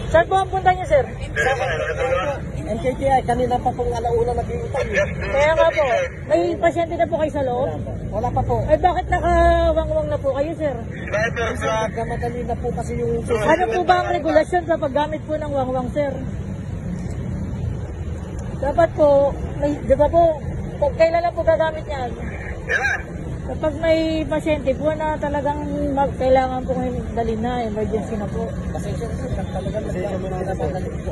Saan po ang punta niyo, sir? NKTI, kanina pa pong alauna nag-iutay. Kaya nga po, may pasyente na po kayo sa loob? Wala pa po. Ay bakit nakawangwang na po kayo, sir? Nagkamadali na po kasi yung... Ano po ba ang regulasyon sa paggamit po ng wangwang, sir? Dapat po, di ba po, kailan lang po gagamit yan? Kapag may pasyente po na talagang kailangan po ngayon dalhin na, emergency na po. Pasensya na po, talagang nagkamadali po.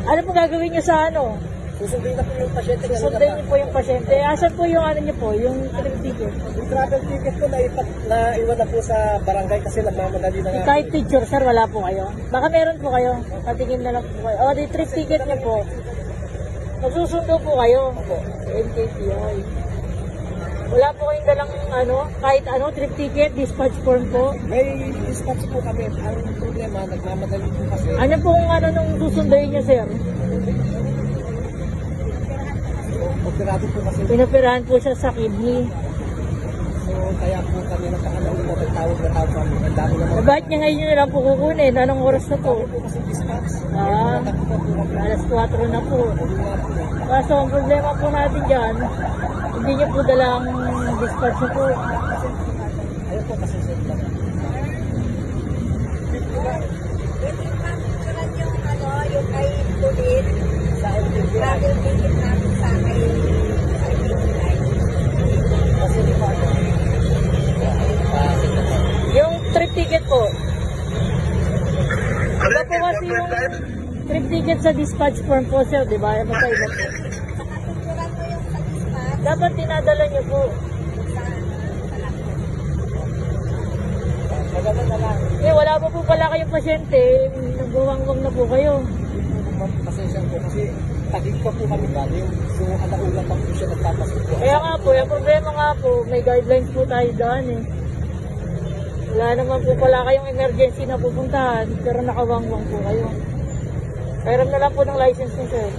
Ano po gagawin niyo sa ano? Susundin na po yung pasyente. Susundin niyo po yung pasyente. Asan po yung ano niyo po, yung travel ticket? Yung travel ticket po na iwan na po sa barangay kasi nagmamadali na nga. Kahit picture, sir, wala po kayo. Baka meron po kayo. Patingin na lang po kayo. O, di trip ticket niyo po. Magsusundo po kayo. Sa NKTI. Wala po kayong dalang kahit trip ticket, dispatch form po. May dispatch po kami. Ang problema, nagmamadali po kasi. Ano pong nung susunduin niyo, sir? Operado po kasi. Pinoperahan po siya sa kidney. So, kaya po kami nagkakalaon na tawag na tawag kami. Ang dami naman. Bakit niya ngayon nyo na lang po kukunin? Anong oras na po? Po kasi dispatch. Alas 4 na po. Kaso ang problema po natin dyan, hindi niyo po dalang dispatch na po. Ayun po kasi sir. Yung kay Tulit, Sa NTV. travel ticket natin sa kay Kasi di ba? Yung trip ticket po. Iba po kasi yung trip ticket sa dispatch form po, sir, di ba? Iba po. Nakatuturan mo yung sa dispatch Dapat dinadala niyo po. Maganda na lang. Wala pa po pala kayong pasyente. Nagbuwangwang na po kayo. Pasensya po kasi tagig pa po kami galing. So, alauna pa po siya nagpapasok po. Kaya nga po, yung problema nga po, may guidelines po tayo daan eh. Wala naman po pala kayong emergency na pupuntahan, pero nakawangwang po kayo. Kairam na lang po ng license niyo, sir.